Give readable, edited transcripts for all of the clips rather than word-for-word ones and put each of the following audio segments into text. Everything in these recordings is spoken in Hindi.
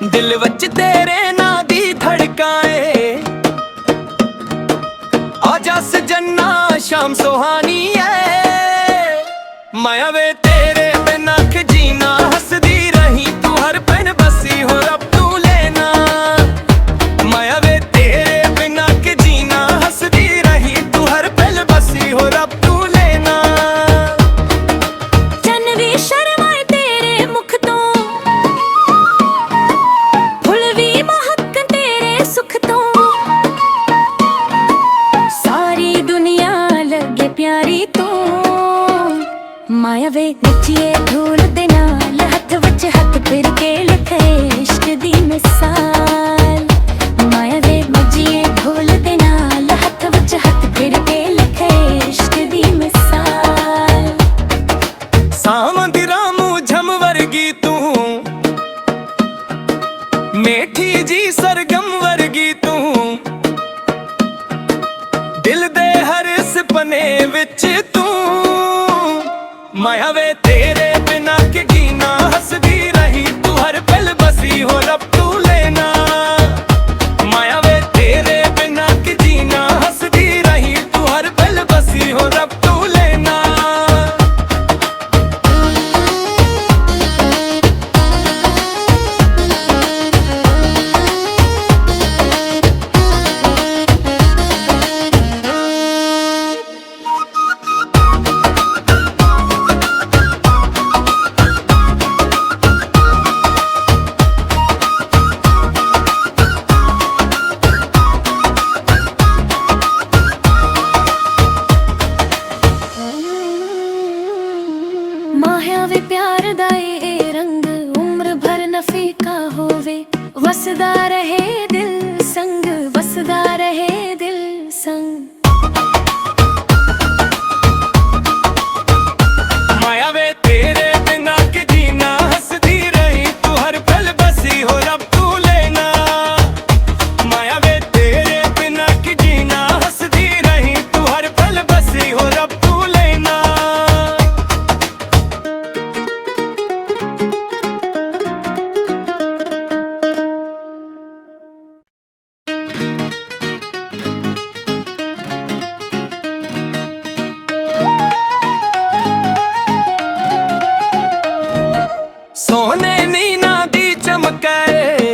दिल वच तेरे ना दी धड़काए, आजा सजना शाम सुहानी है। माया वे तेरे बिना के जीना, हंसदी रही तू हर पल बसी हो रब तू लेना। माया वे तेरे बिना के जीना, हंसदी रही तू हर पल बसी हो रब तू लेना। चन भी शर्माए तेरे मुख तो, फुल भी महक तेरे सुख तो, सारी दुनिया लगे प्यारी तो। माया वे नचिए धूल दे नाल, हथ विच हथ फिर के लिखे इश्क दी मिसाल। माया वे नचिए धूल दे नाल, हथ विच हथ फिर के लिखे इश्क दी मिसाल। सावंदी रामू झम वर्गी तू, मेठी जी सरगम वर्गी तू, दिल दे हर सपने विच तू। माया वे तेरे बिना के जीना, हंसदी रही तू हर पल बसी हो रब तू लेना। माया वे तेरे बिना के जीना, हंसदी रही तू हर पल बसी हो रब तू लेना। माया वे प्यार दा ए रंग, उम्र भर न फीका होवे। वसदा रहे दिल संग, वसदा रहे दिल संग। माया वे तेरे बिना के जीना, हंसदी रही तू हर पल बसी हो रब तू लेना। माया वे तेरे बिना के जीना, हंसदी रही तू हर पल बसी हो रब तू लेना। सोने नीना दी चमकाए,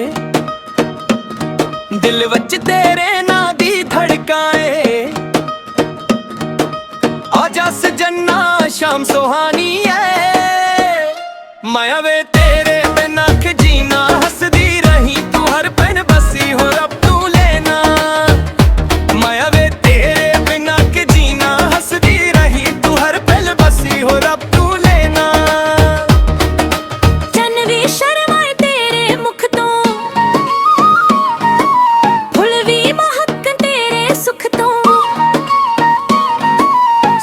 दिल वच तेरे ना दी धड़काए, आजा सजना शाम सुहानी है। माया वे तेरे बिना के जीना, हंसदी रही तू हर पल बसी हो रब तू लेना। माया वे तेरे बिना के जीना, हंसदी रही तू हर पल बसी हो रब तू लेना। चन भी शर्माए तेरे मुख तो, फुल भी महक तेरे सुख तो,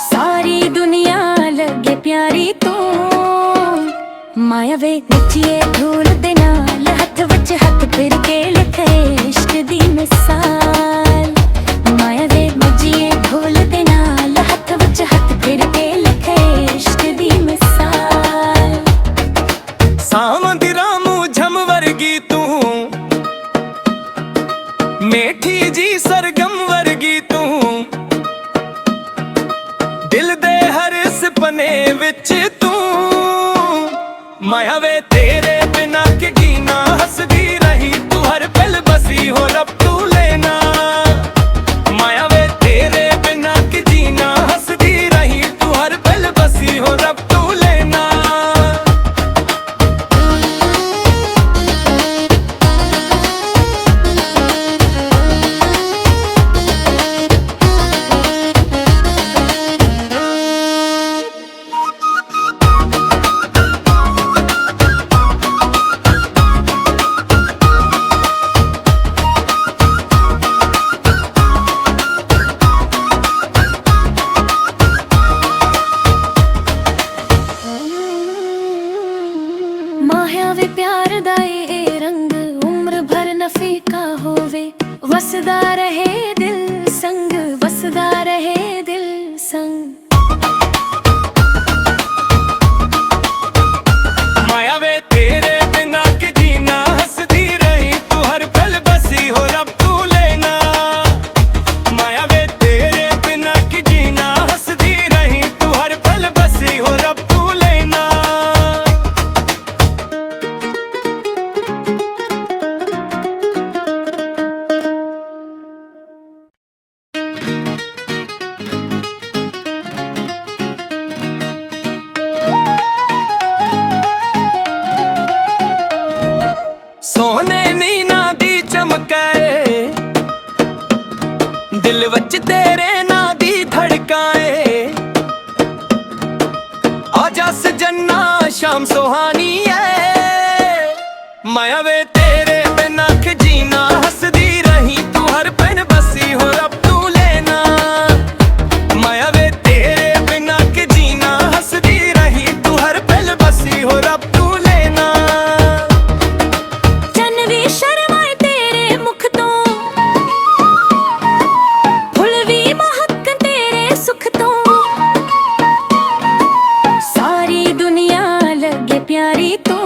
सारी दुनिया लगे प्यारी तो। माया वे नचिए धूल दे नाल, हथ विच हथ फिर के लिखे इश्क दी मिसाल। माया वे नचिए धूल दे नाल, हथ विच हथ फिर के लिखे इश्क दी मिसाल। सावंदी रामू झम वर्गी तू, मेठी जी सरगम वर्गी तू, दिल दे हर सपने विच तू। माया वे तेरे बिना के जीना, हंसदी रही तू हर पल बसी हो रब तू लेना। माया वे तेरे बिना के जीना, हंसदी रही तू हर पल बसी हो रब तू लेना। माया वे प्यार दा ए रंग, उम्र भर न फीका होवे। वसदा रहे दिल संग, वसदा रहे दिल संग। माया वे तेरे बिना के जीना, हंसदी सोने नीना दी चमकाए दिल वच तेरे ना दी धड़काए आजा सजना शाम सुहानी है माया वे तेरे बिना के जीना हंसदी रही तू हर पन बसी हो रब तू लेना माया वे तेरे बिना के जीना हंसदी रही तू हर पल बसी हो रब तू लेना चन भी शर्माए तेरे मुख तो फुल भी महक तेरे सुख तो सारी दुनिया लगे प्यारी तो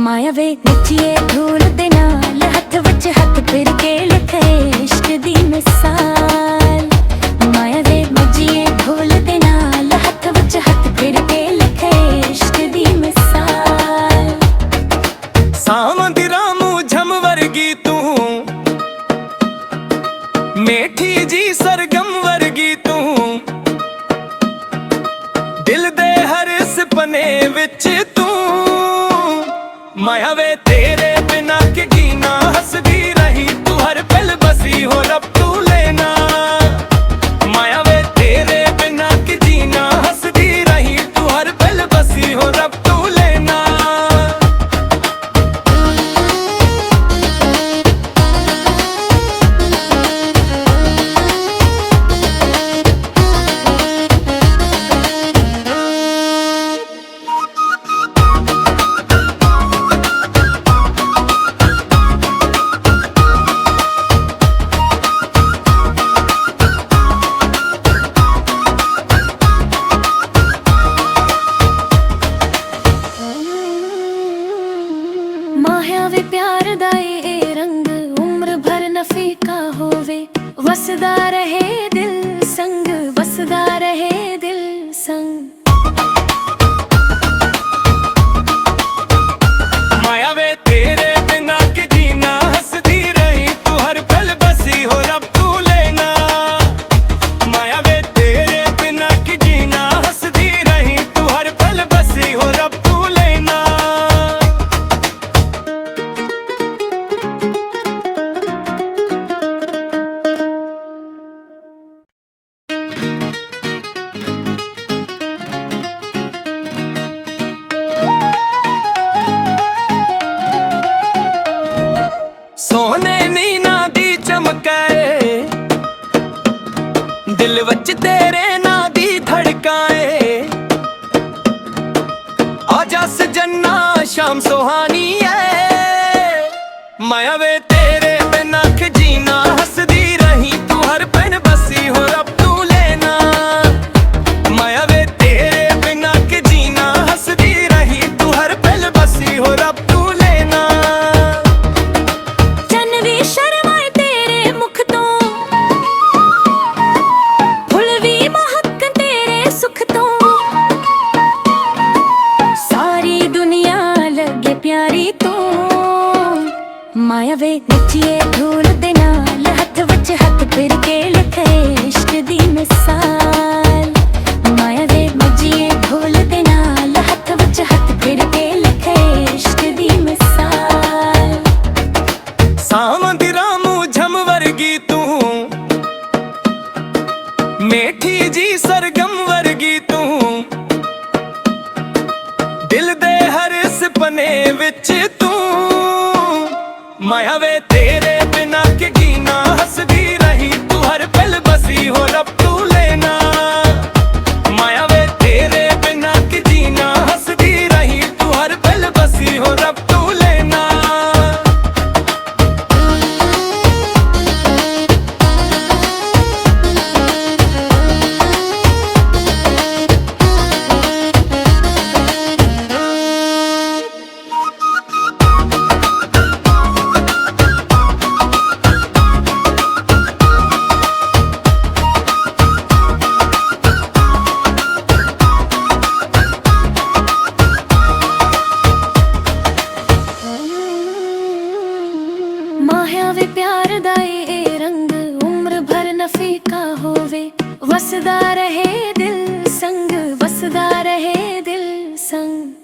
माया वे नचिए धूल दे नाल हथ विच हथ फिर के लिखे इश्क दी मिसाल माया वे नचिए धूल दे नाल हथ विच हथ फिर के लिखे इश्क दी मिसाल सावंदी रामू झम वर्गी तू मेठी जी सरगम वर्गी तू दिल दे हर सपने विच तू माया वे तेरे बिना के जीना हंसदी रही तू हर पल बसी हो रब तू लेना माया वे तेरे बिना के जीना हंसदी रही तू हर पल बसी हो रब तू लेना माया वे प्यार दा ए रंग उम्र भर न फीका होवे वसदा रहे दिल संग वसदा रहे दिल संग माया वे तेरे बिना के जीना हंसदी रही तू हर पल बसी हो रब तू लेना माया वे तेरे बिना के जीना हंसदी रही तू हर पल बसी हो रब तू लेना सोने नीना दी चमकाए दिल वच तेरे ना दी धड़काए आजा सजना शाम सुहानी है माया वे तेरे बिना के जीना हंसदी रही तू हर पन बसी हो रब तू लेना माया वे तेरे बिना के जीना हंसदी रही तू हर पल बसी हो रब तू लेना चन भी शर्माए तेरे मुख तो फुल भी महक तेरे सुख तो सारी दुनिया लगे प्यारी तो माया वे नचिए धूल दे नाल हथ विच हथ फिर के लिखे इश्क दी मिसाल माया वे नचिए धूल दे नाल हथ विच हथ फिर के लिखे इश्क दी मिसाल सावंदी रामू झम वर्गी तू मेठी जी सरगम वर्गी तू दिल दे हर सपने विच तू माया वे तेरे बिना के जीना हंसदी रही तू हर पल बसी हो रब तू लेना माया वे तेरे बिना के जीना हंसदी रही तू हर पल बसी हो रब तू लेना माया वे प्यार दा ए रंग उम्र भर न फीका होवे वसदा रहे दिल संग वसदा रहे दिल संग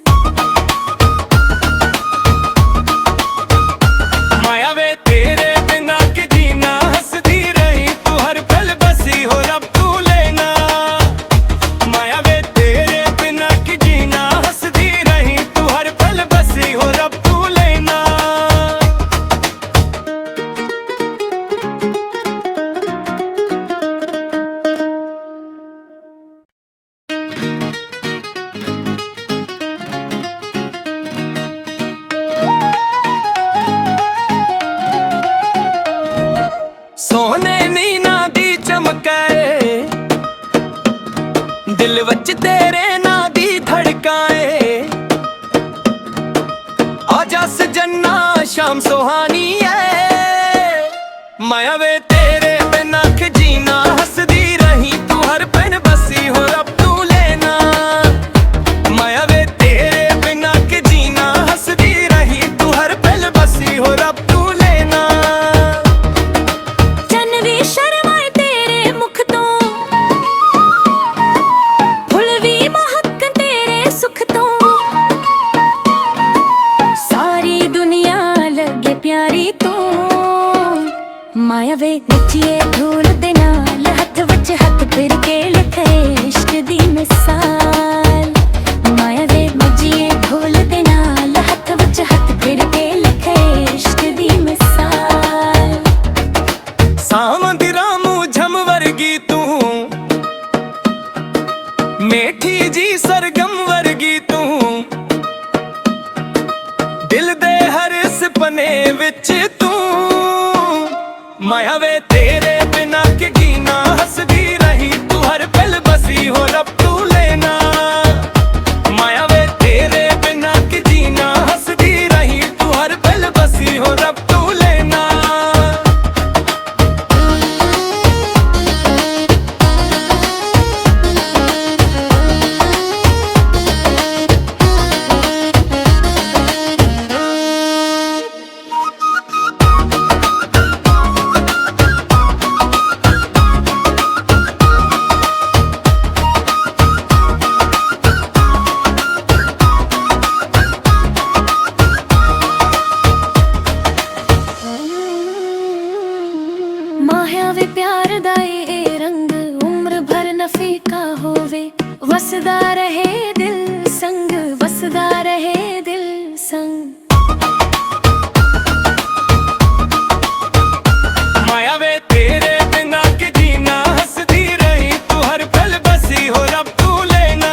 जन्ना शाम सुहानी है। माया वे तेरे बिना के जीना हंसदी रही तू हर पल बसी हो रब तू लेना। माया वे तेरे बिना के जीना हंसदी रही तू हर पल बसी हो रब तू लेना। चन भी शर्माए तेरे मुख तो, फुल भी महक तेरे सुख तो, सारी दुनिया लगे प्यारी तू। माया वे नचिए धूल दे नाल हथ विच हथ फिर के लिखे इश्क दी मिसाल। माया वे नचिए धूल दे नाल हथ विच हथ फिर के लिखे इश्क दी मिसाल। सावां दी रामू झम वर्गी तू, मेठी जी सरगम वर्गी तू, दिल दे हर सपने विच तू। माया वे तेरे बिना के जीना हंसदी रही तू हर पल बसी हो रब तू लेना। माया वे तेरे बिना के जीना हंसदी रही तू हर पल बसी हो रब तू लेना। माया वे प्यार दा ए रंग उम्र भर न फीका होवे। वसदा रहे दिल संग, वसदा रहे दिल संग। माया वे तेरे बिना के जीना हंसदी रही तू हर पल बसी हो रब तू लेना।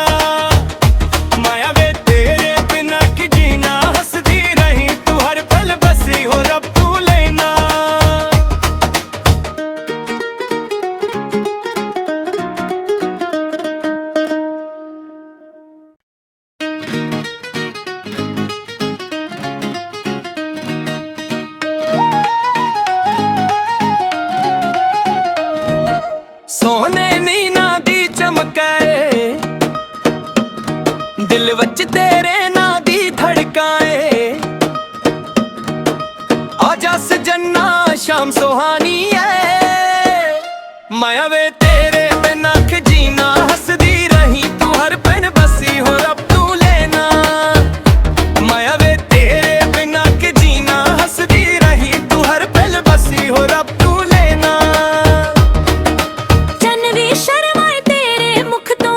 माया वे तेरे बिना के जीना हंसदी रही तू हर पल बसी हो रब तू लेना। सोने नीना दी चमकाए, दिल वच तेरे ना दी धड़काए। आजा सजन्ना शाम सुहानी है। माया वे तेरे बिना के जीना हंसदी रही तू हर पल बसी हो रब तू लेना। माया वे तेरे बिना के जीना हंसदी रही तू हर पल बसी हो रब तू लेना। चन भी शर्माए तेरे मुख तो,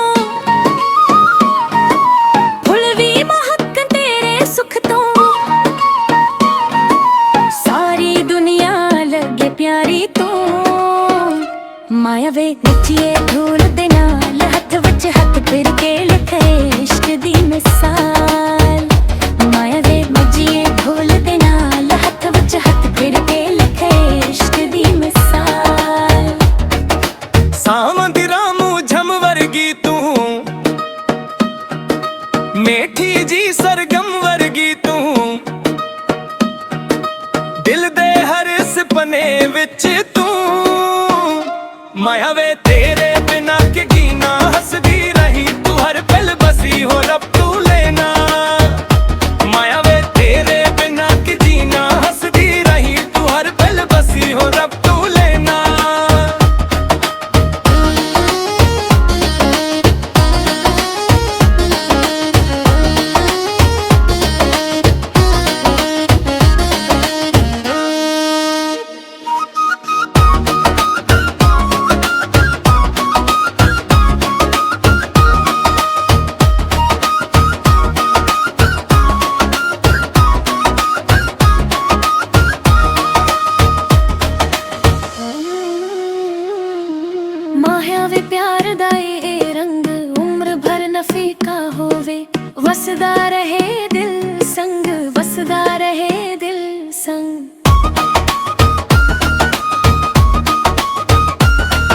फुल भी महक तेरे सुख तो, सारी दुनिया लगे प्यारी तू। माया वे नचिए धूल दे नाल हथ विच हथ फिर के लिखे इश्क दी मिसाल। माया वे नचिए धूल दे नाल हथ विच हथ फिर के लिखे इश्क दी मिसाल। सावां दी रामू झम वर्गी तू, मेठी जी सरगम वर्गी तू, दिल दे हर सपने विच तू। माया वे तेरे बिना के जीना हंसदी रही तू हर पल बसी हो रब तू लेना। माया वे तेरे बिना के जीना हंसदी रही तू हर पल बसी हो रब तू लेना। माया वे प्यार दा ए रंग उम्र भर न फीका होवे। वसदा रहे दिल संग, वसदा रहे दिल संग।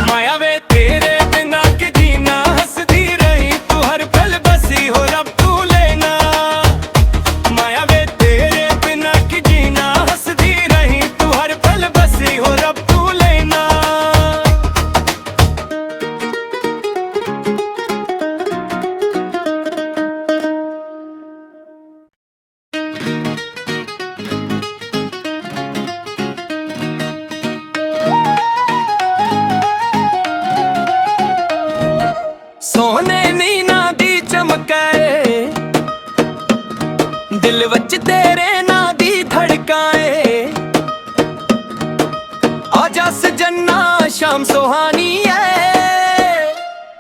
माया वे तेरे बिना के जीना हंसदी रही तू हर पल बसी हो रब तू लेना। माया वे तेरे बिना के शाम सुहानी है।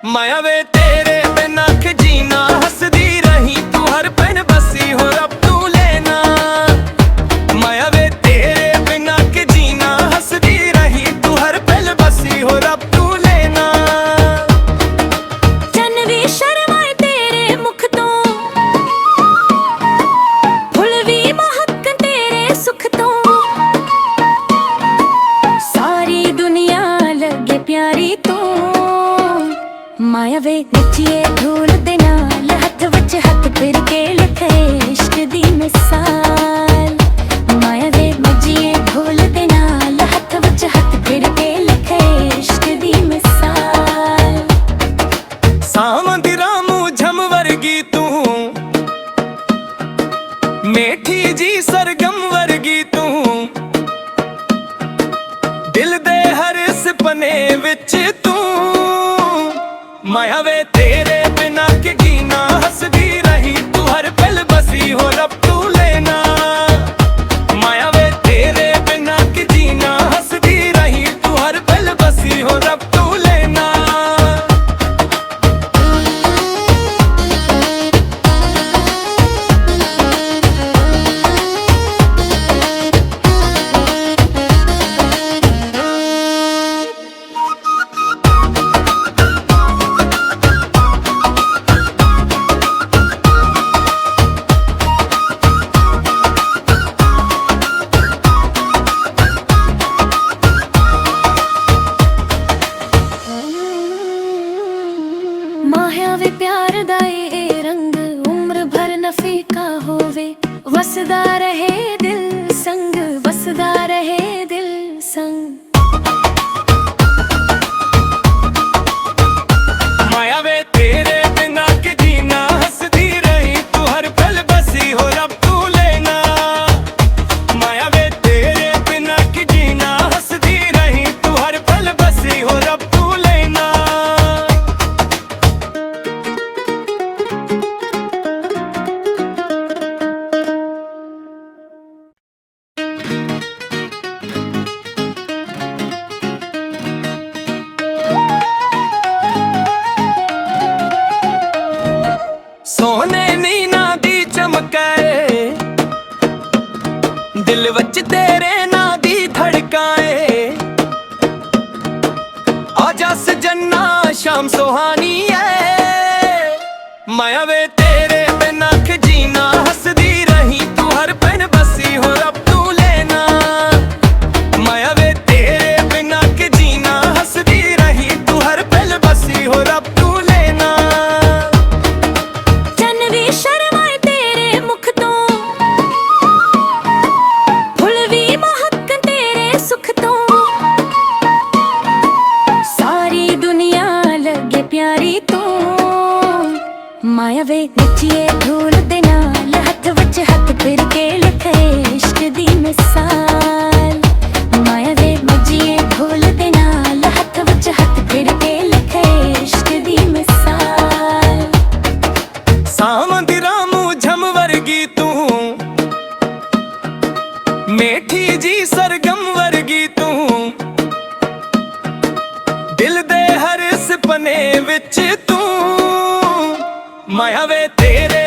माया वे तेरे बिना के जीना, हंसदी रही तू हर पल बसी हो रब तू लेना। माया वे तेरे बिना के जीना, हंसदी रही तू हर पल बसी हो रब तू लेना। चन भी शर्माए तेरे मुख तो, फुल भी महक तेरे सुख तो, सारी दुनिया लगे प्यारी तो। माया वे नचिए धूल दे नाल, हथ विच हथ फिर के लिखे इश्क दी मिसाल। माया वे नचिए धूल दे नाल, हथ विच हथ फिर के लिखे इश्क दी मिसाल। सावन दी रामू झम वर्गी तू, मेठी जी सरगम वर्गी तू, दिल दे हर सपने विच तू। माया वे तेरे बिना के जीना, हंसदी रही तू हर पल बसी हो रब तू लेना। माया वे तेरे बिना के जीना, हंसदी रही तू हर पल बसी हो रब तू लेना। माया वे प्यार दा ए रंग, उम्र भर न फीका होवे। वसदा रहे दिल संग, वसदा रहे दिल संग। माया वे तेरे बिना के जीना, हंसदी रही तू हर पल बसी हो रब तू लेना। माया वे तेरे बिना के जीना, हंसदी रही तू हर पल बसी हो रब तू लेना। सोने नीना दी चमकाए, दिल वच तेरे ना दी धड़काए। आजा सजना शाम सुहानी है। माया वे तेरे बिना के जीना, हंसदी रही तू हर पल बसी हो रब तू लेना। माया वे तेरे बिना के जीना, हंसदी रही तू हर पल बसी हो रब तू लेना। चन भी शर्माए तेरे मुख तो, फुल भी महक तेरे सुख तो, सारी दुनिया लगे प्यारी तो। माया वे नचिए धूल दे नाल, हथ विच हथ फिर के लिखे इश्क दी मिसाल। माया वे नचिए धूल दे नाल, हथ विच हथ फिर के लिखे इश्क दी मिसाल। सावन दी रामू झम वर्गी तू, मेठी जी सरगम वर्गी तू, दिल दे हर सपने विच तू। माया वे तेरे